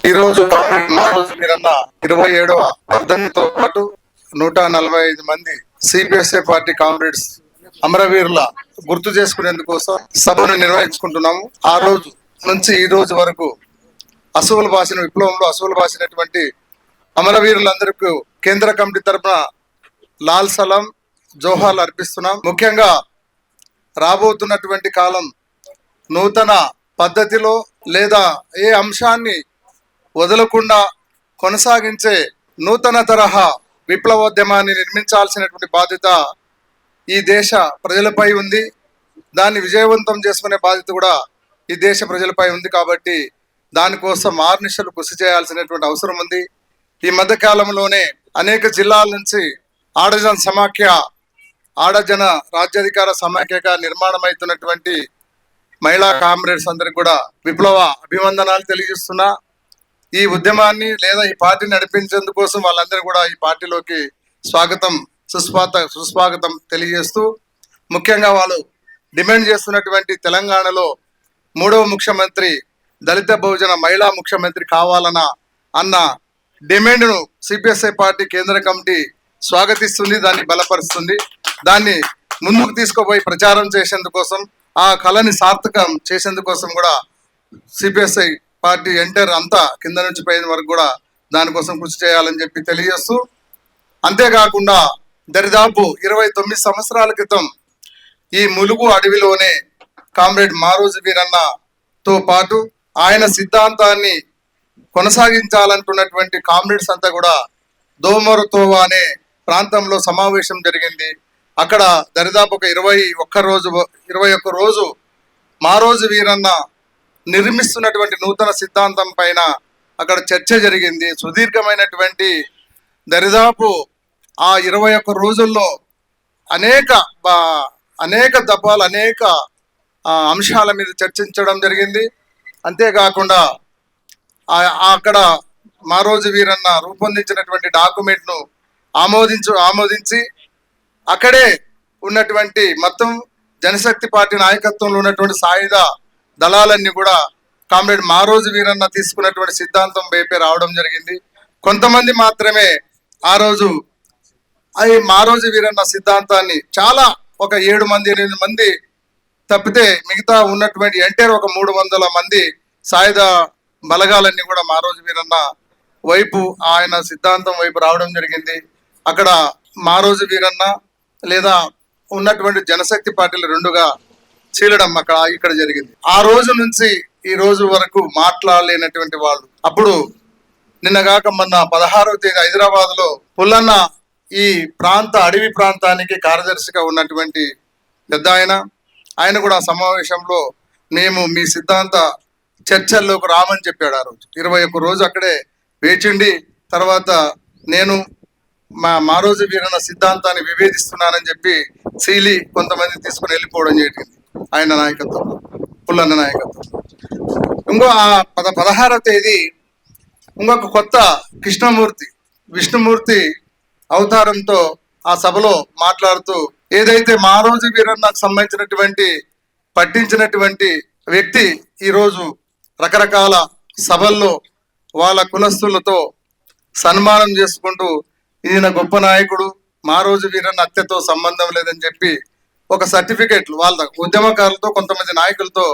ఈరోజు మీరన్న 27వ వర్ధంతితో పాటు 145 మంది సిపిఎస్ఏ పార్టీ కామ్రేడ్స్ అమరవీరుల గుర్తు చేసుకునేందుకోసం సభను నిర్వహించుకుంటున్నాము. ఆ రోజు నుంచి ఈ రోజు వరకు అసువులు బాసిన విప్లవంలో అసువులు బాసినటువంటి అమరవీరులందరికీ కేంద్ర కమిటీ తరఫున లాల్ సలాం జోహార్లు అర్పిస్తున్నాం. ముఖ్యంగా రాబోతున్నటువంటి కాలం నూతన పద్ధతిలో లేదా ఏ అంశాన్ని వదలకుండా కొనసాగించే నూతన తరహా విప్లవోద్యమాన్ని నిర్మించాల్సినటువంటి బాధ్యత ఈ దేశ ప్రజలపై ఉంది. దాన్ని విజయవంతం చేసుకునే బాధ్యత కూడా ఈ దేశ ప్రజలపై ఉంది. కాబట్టి దానికోసం ఆర్నిశలు కృషి చేయాల్సినటువంటి అవసరం ఉంది. ఈ మధ్య కాలంలోనే అనేక జిల్లాల నుంచి ఆడజన రాజ్యాధికార సమాఖ్యగా నిర్మాణం అవుతున్నటువంటి మహిళా కామ్రేడ్స్ అందరికి కూడా విప్లవ అభివందనాలు తెలియజేస్తున్నా. ఈ ఉద్యమాన్ని లేదా ఈ పార్టీని నడిపించేందుకోసం వాళ్ళందరూ కూడా ఈ పార్టీలోకి సుస్వాగతం తెలియజేస్తూ, ముఖ్యంగా వాళ్ళు డిమాండ్ చేస్తున్నటువంటి తెలంగాణలో 3వ ముఖ్యమంత్రి దళిత బహుజన మహిళా ముఖ్యమంత్రి కావాలన్న డిమాండ్ను సిపిఎస్ఐ పార్టీ కేంద్ర కమిటీ స్వాగతిస్తుంది, దాన్ని బలపరుస్తుంది. దాన్ని ముందుకు తీసుకుపోయి ప్రచారం చేసేందుకోసం, ఆ కళని సార్థకం చేసేందుకోసం కూడా సిపిఎస్ఐ పార్టీ ఎంటర్ అంతా కింద నుంచి పైన వరకు కూడా దానికోసం కృషి చేయాలని చెప్పి తెలియజేస్తూ, అంతేకాకుండా దరిదాపు 29 సంవత్సరాల క్రితం ఈ ములుగు అడవిలోనే కామ్రేడ్ మారోజు వీరన్నతో పాటు ఆయన సిద్ధాంతాన్ని కొనసాగించాలంటున్నటువంటి కామ్రేడ్స్ అంతా కూడా దోమరతోవా అనే ప్రాంతంలో సమావేశం జరిగింది. అక్కడ దరిదాపు ఒక 21 రోజు మారోజు వీరన్న నిర్మిస్తున్నటువంటి నూతన సిద్ధాంతం పైన అక్కడ చర్చ జరిగింది. సుదీర్ఘమైనటువంటి దరిదాపు ఆ 21 రోజుల్లో అనేక దఫాలు అనేక అంశాల మీద చర్చించడం జరిగింది. అంతేకాకుండా అక్కడ మారోజు వీరన్న రూపొందించినటువంటి డాక్యుమెంట్ను ఆమోదించి అక్కడే ఉన్నటువంటి మొత్తం జనశక్తి పార్టీ నాయకత్వంలో ఉన్నటువంటి సాయుధ దళాలన్నీ కూడా కామ్రేడ్ మారోజు వీరన్న తీసుకున్నటువంటి సిద్ధాంతం వైపే రావడం జరిగింది. కొంతమంది మాత్రమే ఆ రోజు మారోజు వీరన్న సిద్ధాంతాన్ని ఒక 7-8 మంది తప్పితే మిగతా ఉన్నటువంటి ఎంటైర్ ఒక 300 మంది సాయుధ బలగాలన్నీ కూడా మారోజు వీరన్న వైపు, ఆయన సిద్ధాంతం వైపు రావడం జరిగింది. అక్కడ మారోజు వీరన్న లేదా ఉన్నటువంటి జనశక్తి పార్టీలు రెండుగా చీలడం ఇక్కడ జరిగింది. ఆ రోజు నుంచి ఈ రోజు వరకు మాట్లాడలేనటువంటి వాళ్ళు అప్పుడు నిన్నగాక మొన్న 16వ తేదీ హైదరాబాద్ లో పుల్లన్న ఈ అడవి ప్రాంతానికి కార్యదర్శిగా ఉన్నటువంటి పెద్ద ఆయన కూడా సమావేశంలో మేము మీ సిద్ధాంత చర్చల్లోకి రామని చెప్పాడు. ఆ రోజు 21 రోజు అక్కడే వేచిండి తర్వాత నేను మారోజు వీరన్న సిద్ధాంతాన్ని విభేదిస్తున్నానని చెప్పి సీలి కొంతమంది తీసుకుని వెళ్ళిపోవడం జరిగింది ఆయన నాయకత్వంలో, పుల్లన్న నాయకత్వం. ఇంకో 16వ తేదీ ఇంకొక కొత్త విష్ణుమూర్తి అవతారంతో ఆ సభలో మాట్లాడుతూ ఏదైతే మారోజు వీరన్నకు సంబంధించినటువంటి పట్టించినటువంటి వ్యక్తి ఈరోజు రకరకాల సభల్లో వాళ్ళ కులస్తులతో సన్మానం చేసుకుంటూ ఈయన గొప్ప నాయకుడు, మారోజు వీరన్న హత్యతో సంబంధం లేదని చెప్పి ఒక సర్టిఫికేట్లు వాళ్ళ ఉద్యమకారులతో కొంతమంది నాయకులతో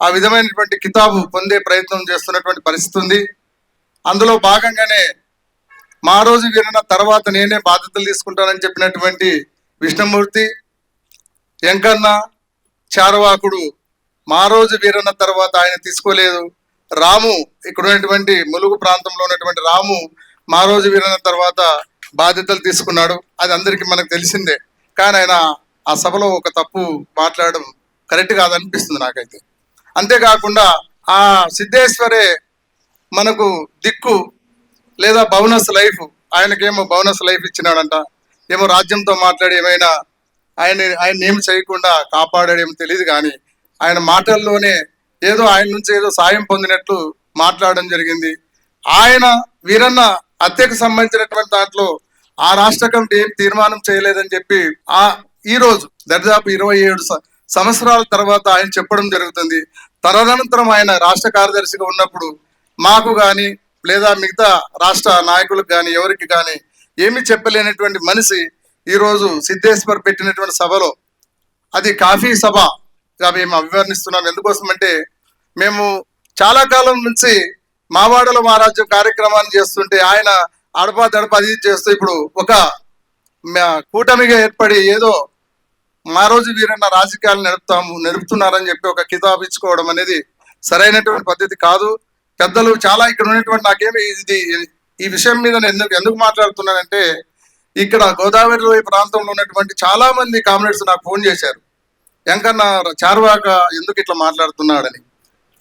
ఆ విధమైనటువంటి కితాబు పొందే ప్రయత్నం చేస్తున్నటువంటి పరిస్థితి ఉంది. అందులో భాగంగానే మారోజు వీరన్న తర్వాత నేనే బాధ్యతలు తీసుకుంటానని చెప్పినటువంటి విష్ణుమూర్తి, వెంకన్న, చార్వాకుడు మారోజు వీరన్న తర్వాత ఆయన తీసుకోలేదు. రాము, ఇక్కడ ఉన్నటువంటి ములుగు ప్రాంతంలో ఉన్నటువంటి రాము మారోజు వీరన్న తర్వాత బాధ్యతలు తీసుకున్నాడు. అది అందరికీ మనకు తెలిసిందే. కానీ ఆయన ఆ సభలో ఒక తప్పు మాట్లాడడం కరెక్ట్ కాదనిపిస్తుంది నాకైతే. అంతేకాకుండా ఆ సిద్ధేశ్వరే మనకు దిక్కు లేదా బోనస్ లైఫ్, ఆయనకేమో బోనస్ లైఫ్ ఇచ్చినాడంట, ఏమో రాజ్యంతో మాట్లాడి ఏమైనా ఆయన ఏమి చేయకుండా కాపాడాడేమో తెలియదు. కానీ ఆయన మాటల్లోనే ఏదో ఆయన నుంచి ఏదో సాయం పొందినట్లు మాట్లాడడం జరిగింది. ఆయన వీరన్న హత్యకు సంబంధించినటువంటి దాంట్లో ఆ రాష్ట్ర కమిటీ ఏం తీర్మానం చేయలేదని చెప్పి ఈ రోజు దరిదాపు 27 సంవత్సరాల తర్వాత ఆయన చెప్పడం జరుగుతుంది. తదనంతరం ఆయన రాష్ట్ర కార్యదర్శిగా ఉన్నప్పుడు మాకు కానీ లేదా మిగతా రాష్ట్ర నాయకులకు కానీ ఎవరికి కానీ ఏమీ చెప్పలేనటువంటి మనిషి ఈరోజు సిద్ధేశ్వర్ పెట్టినటువంటి సభలో, అది కాఫీ సభగా మేము అభివర్ణిస్తున్నాం. ఎందుకోసం అంటే మేము చాలా కాలం నుంచి మావాడలో మహారాజ్యం కార్యక్రమాన్ని చేస్తుంటే ఆయన అడపా దడప అది చేస్తూ ఇప్పుడు ఒక కూటమిగా ఏర్పడి ఏదో మా రోజు వీరన్న రాజకీయాలు నడుపుతున్నారని చెప్పి ఒక కితాబు ఇచ్చుకోవడం అనేది సరైనటువంటి పద్ధతి కాదు. పెద్దలు చాలా ఇక్కడ ఉన్నటువంటి నాకేమి ఇది ఈ విషయం మీద నేను ఎందుకు మాట్లాడుతున్నానంటే, ఇక్కడ గోదావరి లోయ ప్రాంతంలో ఉన్నటువంటి చాలా మంది కామ్రేడ్స్ నాకు ఫోన్ చేశారు, ఎంకన్నా చార్వాక ఎందుకు ఇట్లా మాట్లాడుతున్నాడని.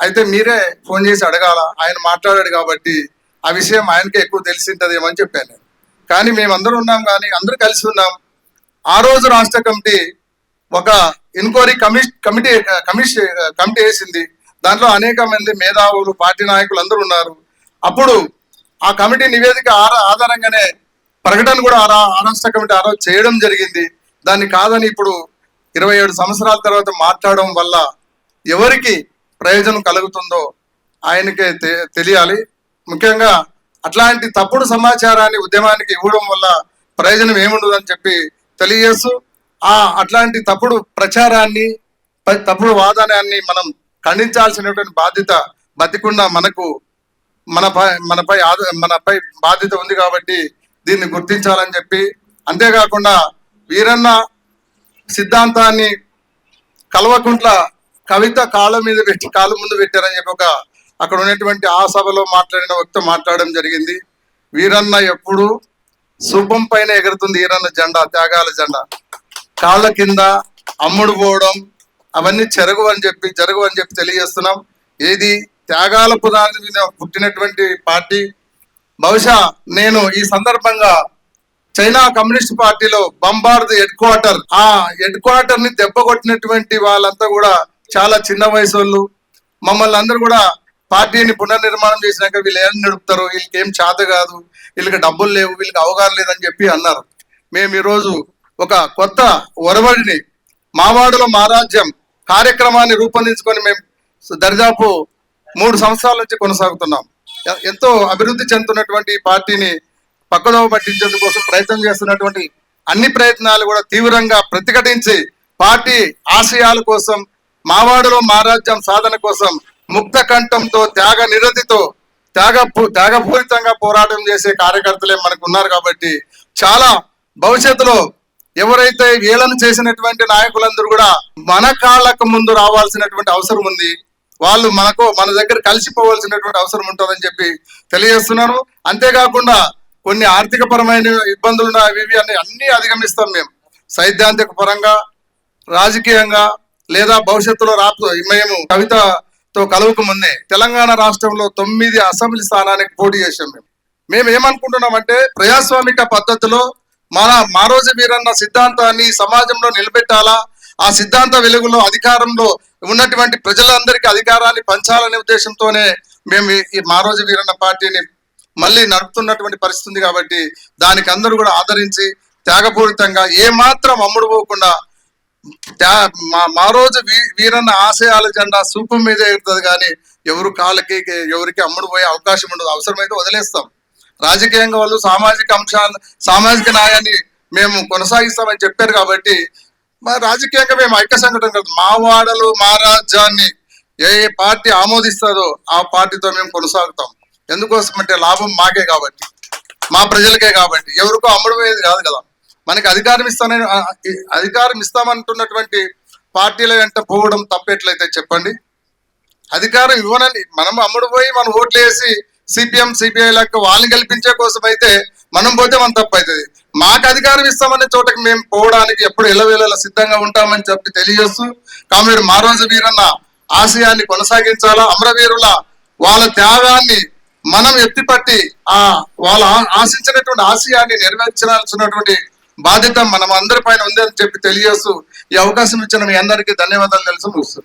అయితే మీరే ఫోన్ చేసి అడగాల, ఆయన మాట్లాడాడు కాబట్టి ఆ విషయం ఆయనకే ఎక్కువ తెలిసింటదేమో అని చెప్పాను నేను. కానీ మేమందరూ ఉన్నాం, కానీ అందరూ కలిసి ఉన్నాం. ఆ రోజు రాష్ట్ర కమిటీ ఒక ఎంక్వైరీ కమిటీ వేసింది. దాంట్లో అనేక మంది మేధావులు, పార్టీ నాయకులు అందరూ ఉన్నారు. అప్పుడు ఆ కమిటీ నివేదిక ఆధారంగానే ప్రకటన కూడా ఆ రాష్ట్ర కమిటీ ఆ రోజు చేయడం జరిగింది. దాన్ని కాదని ఇప్పుడు 27 సంవత్సరాల తర్వాత మాట్లాడడం వల్ల ఎవరికి ప్రయోజనం కలుగుతుందో ఆయనకే తెలియాలి. ముఖ్యంగా అట్లాంటి తప్పుడు సమాచారాన్ని ఉద్యమానికి ఇవ్వడం వల్ల ప్రయోజనం ఏముండదని చెప్పి తెలియజేస్తూ, అట్లాంటి తప్పుడు ప్రచారాన్ని, తప్పుడు వాదనాన్ని మనం ఖండించాల్సినటువంటి బాధ్యత బతికున్న మనపై బాధ్యత ఉంది. కాబట్టి దీన్ని గుర్తించాలని చెప్పి, అంతేకాకుండా వీరన్న సిద్ధాంతాన్ని కల్వకుంట్ల కవిత కాళ్ళ ముందు పెట్టారని చెప్పి అక్కడ ఉన్నటువంటి ఆ సభలో మాట్లాడిన వ్యక్తి మాట్లాడడం జరిగింది. వీరన్న ఎప్పుడు శుభం పైన ఎగురుతుంది వీరన్న జెండా, త్యాగాల జెండా. కాళ్ళ కింద అమ్ముడు పోవడం అవన్నీ జరుగు అని చెప్పి తెలియజేస్తున్నాం. ఏది త్యాగాల పునాది మీద పుట్టినటువంటి పార్టీ. బహుశా నేను ఈ సందర్భంగా చైనా కమ్యూనిస్ట్ పార్టీలో బంబార్ద్ హెడ్ క్వార్టర్ ని దెబ్బ కొట్టినటువంటి వాళ్ళంతా కూడా చాలా చిన్న వయసు వాళ్ళు. మమ్మల్ని అందరూ కూడా పార్టీని పునర్నిర్మాణం చేసినాక వీళ్ళు ఏం నడుపుతారు, వీళ్ళకి ఏం చేత కాదు, వీళ్ళకి డబ్బులు లేవు, వీళ్ళకి అవగాహన లేదని చెప్పి అన్నారు. మేము ఈరోజు ఒక కొత్త ఒరవడిని, మావాడలో మహారాజ్యం కార్యక్రమాన్ని రూపొందించుకొని మేము దరిదాపు 3 సంవత్సరాల నుంచి కొనసాగుతున్నాం. ఎంతో అభివృద్ధి చెందుతున్నటువంటి పార్టీని పక్కదోవ పట్టించేందుకు కోసం ప్రయత్నం చేస్తున్నటువంటి అన్ని ప్రయత్నాలు కూడా తీవ్రంగా ప్రతిఘటించి పార్టీ ఆశయాల కోసం, మావాడలో మహారాజ్యం సాధన కోసం ముక్త కంఠంతో, త్యాగ నిరతితో, త్యాగపూరితంగా పోరాటం చేసే కార్యకర్తలే మనకు ఉన్నారు. కాబట్టి చాలా భవిష్యత్తులో ఎవరైతే వీళ్ళను చేసినటువంటి నాయకులందరూ కూడా మన కాళ్ళకు ముందు రావాల్సినటువంటి అవసరం ఉంది. వాళ్ళు మన దగ్గర కలిసిపోవాల్సినటువంటి అవసరం ఉంటుందని చెప్పి తెలియజేస్తున్నాను. అంతేకాకుండా కొన్ని ఆర్థిక పరమైన ఇబ్బందులు ఇవి అన్ని అధిగమిస్తాం మేము, సైద్ధాంతిక పరంగా, రాజకీయంగా, లేదా భవిష్యత్తులో మేము కవితతో కలువకు ముందే తెలంగాణ రాష్ట్రంలో 9 అసెంబ్లీ స్థానానికి పోటీ చేశాం. మేము ఏమనుకుంటున్నామంటే, ప్రజాస్వామిక పద్ధతిలో మా రోజు వీరన్న సిద్ధాంతాన్ని సమాజంలో నిలబెట్టాలా, ఆ సిద్ధాంత వెలుగులో అధికారంలో ఉన్నటువంటి ప్రజలందరికీ అధికారాన్ని పంచాలనే ఉద్దేశంతోనే మేము ఈ మా రోజు వీరన్న పార్టీని మళ్ళీ నడుపుతున్నటువంటి పరిస్థితి ఉంది. కాబట్టి దానికి అందరూ కూడా ఆదరించి త్యాగపూరితంగా ఏమాత్రం అమ్ముడు పోకుండా మా రోజు వీరన్న ఆశయాల జెండా సూపం మీద ఎగురుతుంది. కానీ ఎవరికి అమ్ముడు పోయే అవకాశం ఉండదు. అవసరమైతే వదిలేస్తాం. రాజకీయంగా వాళ్ళు సామాజిక న్యాయాన్ని మేము కొనసాగిస్తామని చెప్పారు. కాబట్టి రాజకీయంగా మేము ఐక్య సంఘటన కాదు, మావాడలు మహారాజ్యాన్ని ఏ పార్టీ ఆమోదిస్తుందో ఆ పార్టీతో మేము కొనసాగుతాం. ఎందుకోసం అంటే లాభం మాకే కాబట్టి, మా ప్రజలకే కాబట్టి, ఎవరికో అమ్ముడు పోయేది కాదు కదా. మనకి అధికారం ఇస్తామంటున్నటువంటి పార్టీల వెంట పోవడం తప్పెట్లయితే చెప్పండి. అధికారం ఇవ్వనని మనం అమ్ముడు పోయి మనం ఓట్లు వేసి సిపిఎం సిపిఐ లెక్క వాళ్ళని గెలిపించే కోసం అయితే మనం పోతే మన తప్పు అవుతుంది. మాకు అధికారం ఇస్తామనే చోటకి మేము పోవడానికి ఎప్పుడు ఎల్లవేళలా సిద్ధంగా ఉంటామని చెప్పి తెలియజేస్తూ, కామ్రేడ్ మా రోజు వీరన్న ఆశయాన్ని కొనసాగించాలా, అమరవీరుల వాళ్ళ త్యాగాన్ని మనం ఎత్తిపట్టి వాళ్ళు ఆశించినటువంటి ఆశయాన్ని నెరవేర్చాల్సినటువంటి బాధ్యత మనం అందరి పైన ఉందని చెప్పి తెలియజేస్తూ ఈ అవకాశం ఇచ్చిన మీ అందరికీ ధన్యవాదాలు తెలుసు.